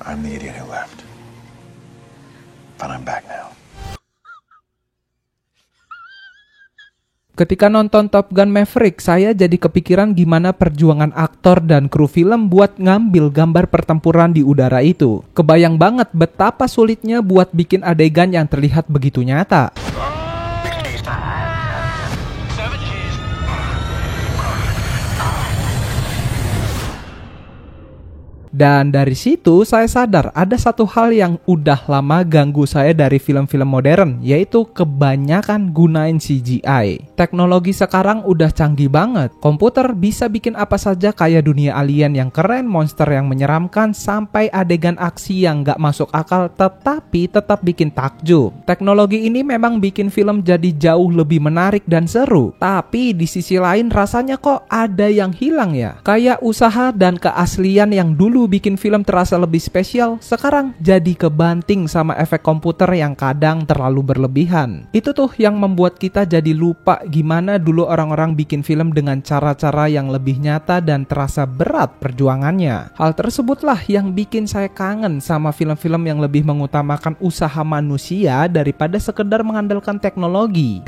I'm the idiot who left. But I'm back now. Ketika nonton Top Gun Maverick, saya jadi kepikiran gimana perjuangan aktor dan kru film buat ngambil gambar pertempuran di udara itu. Kebayang banget betapa sulitnya buat bikin adegan yang terlihat begitu nyata. Dan dari situ saya sadar ada satu hal yang udah lama ganggu saya dari film-film modern, yaitu kebanyakan gunain CGI. Teknologi sekarang udah canggih banget. Komputer bisa bikin apa saja kayak dunia alien yang keren, monster yang menyeramkan, sampai adegan aksi yang gak masuk akal tetapi tetap bikin takjub. Teknologi ini memang bikin film jadi jauh lebih menarik dan seru. Tapi di sisi lain rasanya kok ada yang hilang ya. Kayak usaha dan keaslian yang dulu bikin film terasa lebih spesial, sekarang jadi kebanting sama efek komputer yang kadang terlalu berlebihan. Itu tuh yang membuat kita jadi lupa gimana dulu orang-orang bikin film dengan cara-cara yang lebih nyata dan terasa berat perjuangannya. Hal tersebutlah yang bikin saya kangen sama film-film yang lebih mengutamakan usaha manusia daripada sekedar mengandalkan teknologi.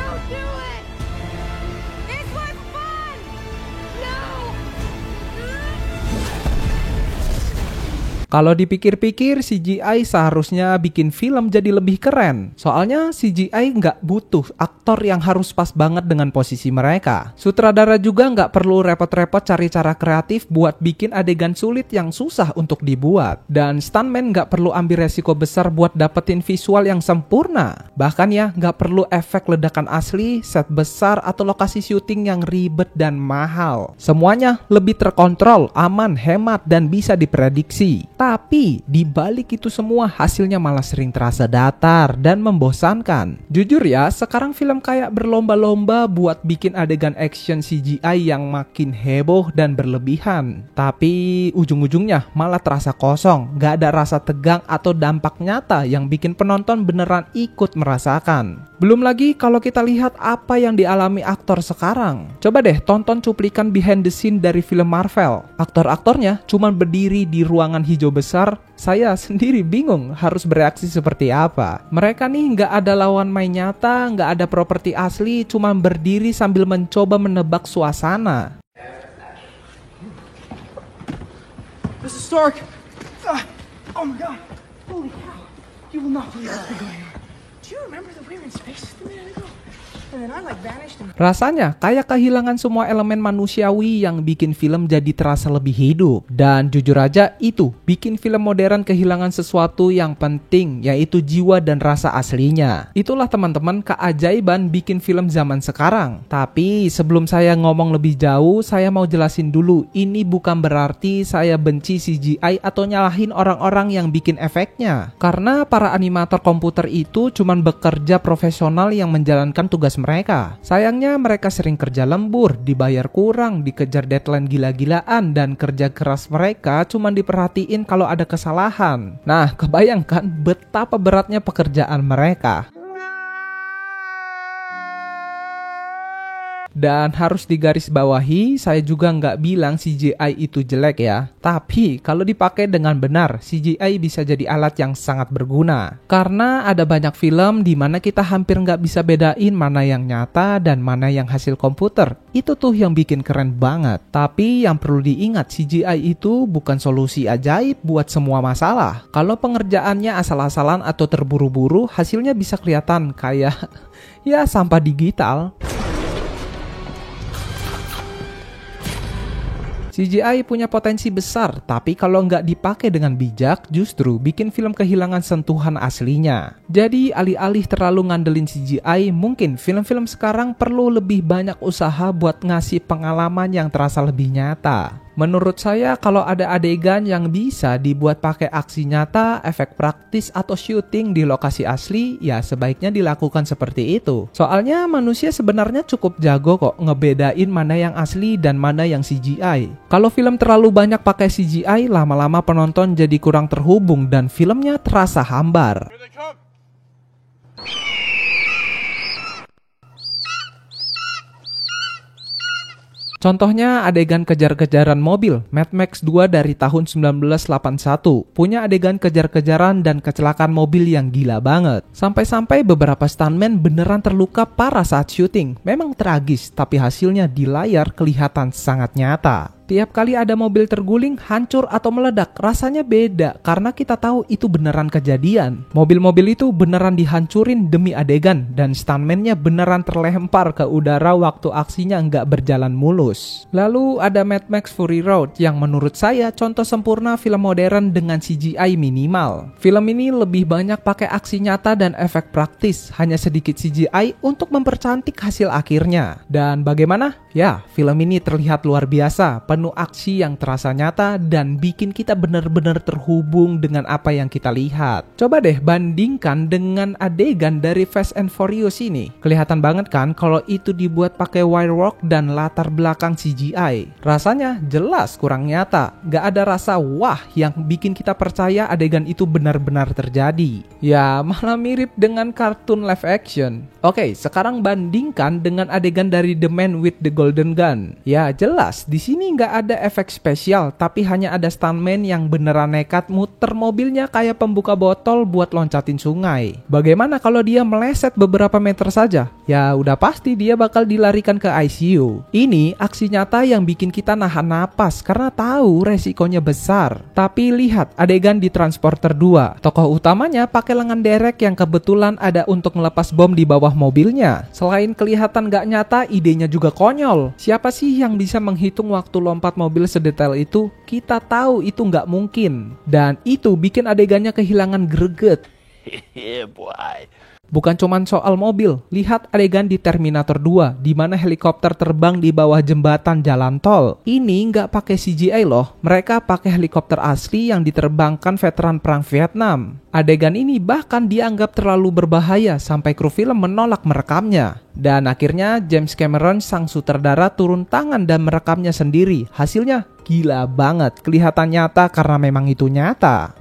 Kalau dipikir-pikir, CGI seharusnya bikin film jadi lebih keren. Soalnya CGI nggak butuh aktor yang harus pas banget dengan posisi mereka. Sutradara juga nggak perlu repot-repot cari cara kreatif buat bikin adegan sulit yang susah untuk dibuat. Dan stuntman nggak perlu ambil resiko besar buat dapetin visual yang sempurna. Bahkan ya, nggak perlu efek ledakan asli, set besar, atau lokasi syuting yang ribet dan mahal. Semuanya lebih terkontrol, aman, hemat, dan bisa diprediksi. Tapi di balik itu semua hasilnya malah sering terasa datar dan membosankan. Jujur ya, sekarang film kayak berlomba-lomba buat bikin adegan action CGI yang makin heboh dan berlebihan. Tapi ujung-ujungnya malah terasa kosong, gak ada rasa tegang atau dampak nyata yang bikin penonton beneran ikut merasakan. Belum lagi kalau kita lihat apa yang dialami aktor sekarang. Coba deh tonton cuplikan behind the scene dari film Marvel. Aktor-aktornya cuma berdiri di ruangan hijau besar. Saya sendiri bingung harus bereaksi seperti apa. Mereka nih nggak ada lawan main nyata, nggak ada properti asli, cuma berdiri sambil mencoba menebak suasana. Mr. Stark! Oh my god! Holy cow! You will not believe what's been going on. Do you remember that we were in space just a minute ago? And then I vanished and... Rasanya kayak kehilangan semua elemen manusiawi yang bikin film jadi terasa lebih hidup. Dan jujur aja itu bikin film modern kehilangan sesuatu yang penting, yaitu jiwa dan rasa aslinya. Itulah teman-teman keajaiban bikin film zaman sekarang. Tapi sebelum saya ngomong lebih jauh, saya mau jelasin dulu, ini bukan berarti saya benci CGI atau nyalahin orang-orang yang bikin efeknya. Karena para animator komputer itu cuman bekerja profesional yang menjalankan tugas mereka. Sayangnya mereka sering kerja lembur, dibayar kurang, dikejar deadline gila-gilaan, dan kerja keras mereka cuma diperhatiin kalau ada kesalahan. Nah, kebayangkan betapa beratnya pekerjaan mereka. Dan harus digarisbawahi, saya juga nggak bilang CGI itu jelek ya. Tapi kalau dipakai dengan benar, CGI bisa jadi alat yang sangat berguna. Karena ada banyak film di mana kita hampir nggak bisa bedain mana yang nyata dan mana yang hasil komputer. Itu tuh yang bikin keren banget. Tapi yang perlu diingat, CGI itu bukan solusi ajaib buat semua masalah. Kalau pengerjaannya asal-asalan atau terburu-buru, hasilnya bisa kelihatan kayak ya sampah digital. CGI punya potensi besar, tapi kalau nggak dipakai dengan bijak, justru bikin film kehilangan sentuhan aslinya. Jadi, alih-alih terlalu ngandelin CGI, mungkin film-film sekarang perlu lebih banyak usaha buat ngasih pengalaman yang terasa lebih nyata. Menurut saya, kalau ada adegan yang bisa dibuat pakai aksi nyata, efek praktis, atau syuting di lokasi asli, ya sebaiknya dilakukan seperti itu. Soalnya manusia sebenarnya cukup jago kok ngebedain mana yang asli dan mana yang CGI. Kalau film terlalu banyak pakai CGI, lama-lama penonton jadi kurang terhubung dan filmnya terasa hambar. Contohnya adegan kejar-kejaran mobil Mad Max 2 dari tahun 1981. Punya adegan kejar-kejaran dan kecelakaan mobil yang gila banget. Sampai-sampai beberapa stuntman beneran terluka parah saat syuting. Memang tragis, tapi hasilnya di layar kelihatan sangat nyata. Tiap kali ada mobil terguling, hancur atau meledak, rasanya beda karena kita tahu itu beneran kejadian. Mobil-mobil itu beneran dihancurin demi adegan dan stuntman-nya beneran terlempar ke udara waktu aksinya nggak berjalan mulus. Lalu ada Mad Max Fury Road yang menurut saya contoh sempurna film modern dengan CGI minimal. Film ini lebih banyak pakai aksi nyata dan efek praktis, hanya sedikit CGI untuk mempercantik hasil akhirnya. Dan bagaimana? Ya, film ini terlihat luar biasa, penuh aksi yang terasa nyata dan bikin kita benar-benar terhubung dengan apa yang kita lihat. Coba deh bandingkan dengan adegan dari Fast and Furious ini. Kelihatan banget kan kalau itu dibuat pakai wirework dan latar belakang CGI. Rasanya jelas kurang nyata. Gak ada rasa wah yang bikin kita percaya adegan itu benar-benar terjadi. Ya, malah mirip dengan kartun live action. Oke, sekarang bandingkan dengan adegan dari The Man with the Golden Gun. Ya, jelas di sini nggak ada efek spesial, tapi hanya ada stuntman yang beneran nekat muter mobilnya kayak pembuka botol buat loncatin sungai. Bagaimana kalau dia meleset beberapa meter saja? Ya, udah pasti dia bakal dilarikan ke ICU. Ini aksi nyata yang bikin kita nahan napas karena tahu resikonya besar. Tapi lihat adegan di Transporter 2. Tokoh utamanya pakai lengan derek yang kebetulan ada untuk melepas bom di bawah mobilnya. Selain kelihatan gak nyata, idenya juga konyol. Siapa sih yang bisa menghitung waktu lompat mobil sedetail itu? Kita tahu itu gak mungkin. Dan itu bikin adegannya kehilangan greget. Yeah, boy. Bukan cuman soal mobil, lihat adegan di Terminator 2 di mana helikopter terbang di bawah jembatan jalan tol. Ini nggak pakai CGI loh, mereka pakai helikopter asli yang diterbangkan veteran perang Vietnam. Adegan ini bahkan dianggap terlalu berbahaya sampai kru film menolak merekamnya. Dan akhirnya James Cameron sang sutradara turun tangan dan merekamnya sendiri. Hasilnya gila banget, kelihatan nyata karena memang itu nyata.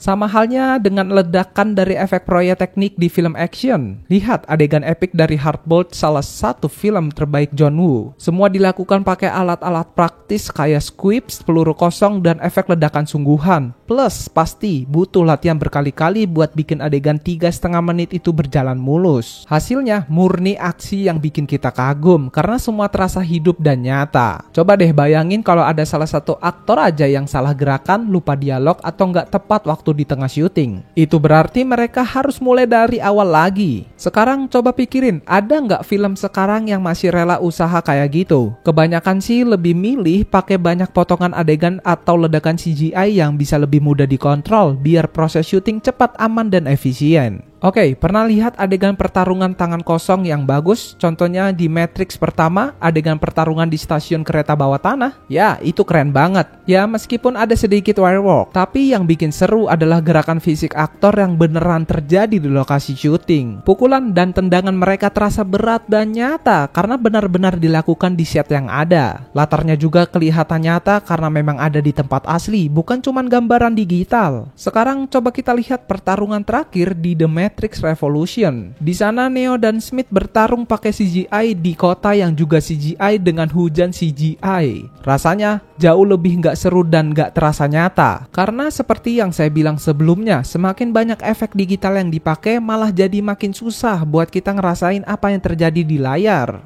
Sama halnya dengan ledakan dari efek proyek teknik di film action. Lihat adegan epik dari Hard Boiled, salah satu film terbaik John Woo. Semua dilakukan pakai alat-alat praktis kayak squibs, peluru kosong, dan efek ledakan sungguhan. Plus pasti butuh latihan berkali-kali buat bikin adegan 3,5 menit itu berjalan mulus. Hasilnya murni aksi yang bikin kita kagum karena semua terasa hidup dan nyata. Coba deh bayangin kalau ada salah satu aktor aja yang salah gerakan, lupa dialog, atau nggak tepat waktu di tengah syuting. Itu berarti mereka harus mulai dari awal lagi. Sekarang coba pikirin, ada nggak film sekarang yang masih rela usaha kayak gitu? Kebanyakan sih lebih milih pakai banyak potongan adegan atau ledakan CGI yang bisa lebih mudah dikontrol biar proses syuting cepat, aman, dan efisien. Oke, pernah lihat adegan pertarungan tangan kosong yang bagus? Contohnya di Matrix pertama, adegan pertarungan di stasiun kereta bawah tanah. Ya, itu keren banget. Ya, meskipun ada sedikit wirework, tapi yang bikin seru adalah gerakan fisik aktor yang beneran terjadi di lokasi syuting. Pukulan dan tendangan mereka terasa berat dan nyata karena benar-benar dilakukan di set yang ada. Latarnya juga kelihatan nyata karena memang ada di tempat asli, bukan cuma gambaran digital. Sekarang coba kita lihat pertarungan terakhir di The Matrix Revolution. Di sana Neo dan Smith bertarung pakai CGI di kota yang juga CGI dengan hujan CGI. Rasanya jauh lebih nggak seru dan nggak terasa nyata. Karena seperti yang saya bilang sebelumnya, semakin banyak efek digital yang dipakai malah jadi makin susah buat kita ngerasain apa yang terjadi di layar.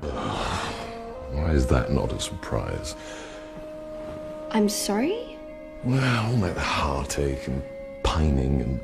Why is that not a surprise? I'm sorry? Well, all that heartache and pining and...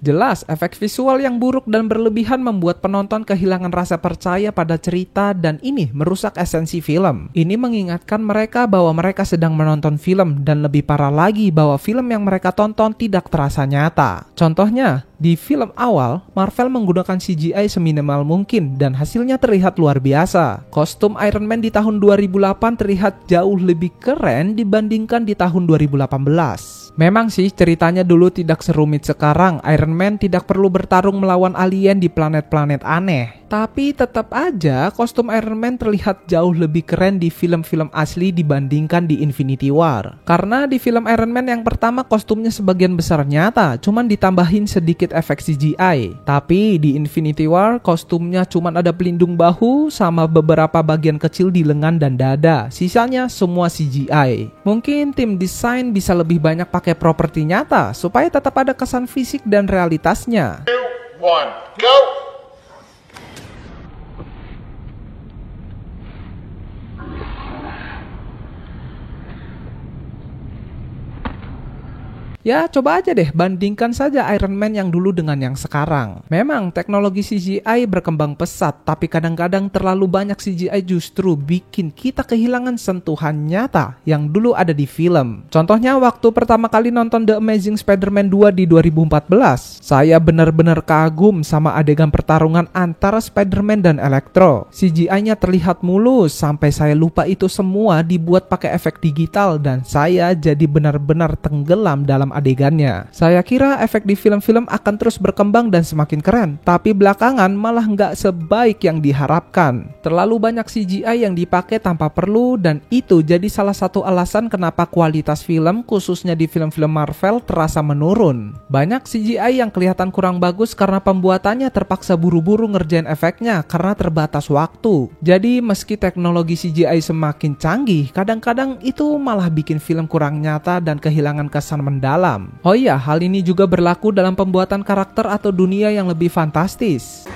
Jelas, efek visual yang buruk dan berlebihan membuat penonton kehilangan rasa percaya pada cerita dan ini merusak esensi film. Ini mengingatkan mereka bahwa mereka sedang menonton film dan lebih parah lagi bahwa film yang mereka tonton tidak terasa nyata. Contohnya, di film awal, Marvel menggunakan CGI seminimal mungkin dan hasilnya terlihat luar biasa. Kostum Iron Man di tahun 2008 terlihat jauh lebih keren dibandingkan di tahun 2018. Memang sih ceritanya dulu tidak serumit sekarang. Iron Man tidak perlu bertarung melawan alien di planet-planet aneh. Tapi tetap aja kostum Iron Man terlihat jauh lebih keren di film-film asli dibandingkan di Infinity War. Karena di film Iron Man yang pertama kostumnya sebagian besar nyata, cuman ditambahin sedikit sedikit efek CGI. Tapi di Infinity War, kostumnya cuma ada pelindung bahu sama beberapa bagian kecil di lengan dan dada. Sisanya semua CGI. Mungkin tim desain bisa lebih banyak pakai properti nyata supaya tetap ada kesan fisik dan realitasnya. 2, 1, go! Ya, coba aja deh bandingkan saja Iron Man yang dulu dengan yang sekarang. Memang teknologi CGI berkembang pesat, tapi kadang-kadang terlalu banyak CGI justru bikin kita kehilangan sentuhan nyata yang dulu ada di film. Contohnya waktu pertama kali nonton The Amazing Spider-Man 2 di 2014, saya benar-benar kagum sama adegan pertarungan antara Spider-Man dan Electro. CGI-nya terlihat mulus sampai saya lupa itu semua dibuat pakai efek digital dan saya jadi benar-benar tenggelam dalam adegannya. Saya kira efek di film-film akan terus berkembang dan semakin keren, tapi belakangan malah nggak sebaik yang diharapkan. Terlalu banyak CGI yang dipakai tanpa perlu dan itu jadi salah satu alasan kenapa kualitas film, khususnya di film-film Marvel, terasa menurun. Banyak CGI yang kelihatan kurang bagus karena pembuatannya terpaksa buru-buru ngerjain efeknya karena terbatas waktu. Jadi meski teknologi CGI semakin canggih, kadang-kadang itu malah bikin film kurang nyata dan kehilangan kesan mendalam. Oh iya, hal ini juga berlaku dalam pembuatan karakter atau dunia yang lebih fantastis.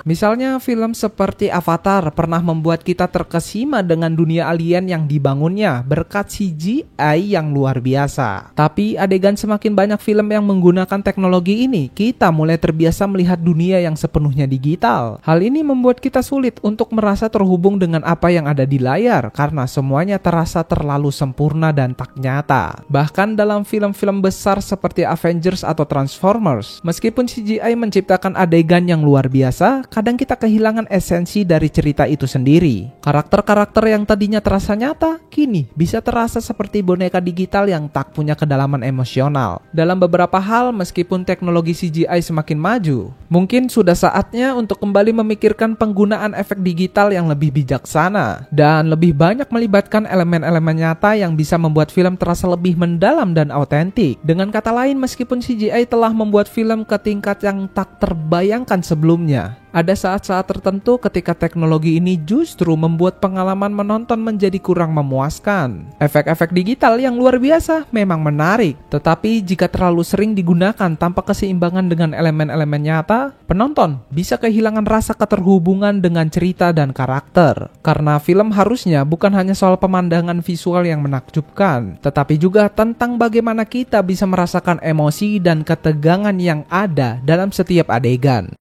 Misalnya film seperti Avatar pernah membuat kita terkesima dengan dunia alien yang dibangunnya berkat CGI yang luar biasa. Tapi adegan semakin banyak film yang menggunakan teknologi ini, kita mulai terbiasa melihat dunia yang sepenuhnya digital. Hal ini membuat kita sulit untuk merasa terhubung dengan apa yang ada di layar karena semuanya terasa terlalu sempurna dan tak nyata. Bahkan dalam film-film besar seperti Avengers atau Transformers, meskipun CGI menciptakan adegan yang luar biasa, kadang kita kehilangan esensi dari cerita itu sendiri. Karakter-karakter yang tadinya terasa nyata, kini bisa terasa seperti boneka digital yang tak punya kedalaman emosional. Dalam beberapa hal, meskipun teknologi CGI semakin maju, mungkin sudah saatnya untuk kembali memikirkan penggunaan efek digital yang lebih bijaksana dan lebih banyak melibatkan elemen-elemen nyata yang bisa membuat film terasa lebih mendalam dan autentik. Dengan kata lain, meskipun CGI telah membuat film ke tingkat yang tak terbayangkan sebelumnya, ada saat-saat tertentu ketika teknologi ini justru membuat pengalaman menonton menjadi kurang memuaskan. Efek-efek digital yang luar biasa memang menarik, tetapi jika terlalu sering digunakan tanpa keseimbangan dengan elemen-elemen nyata, penonton bisa kehilangan rasa keterhubungan dengan cerita dan karakter. Karena film harusnya bukan hanya soal pemandangan visual yang menakjubkan, tetapi juga tentang bagaimana kita bisa merasakan emosi dan ketegangan yang ada dalam setiap adegan.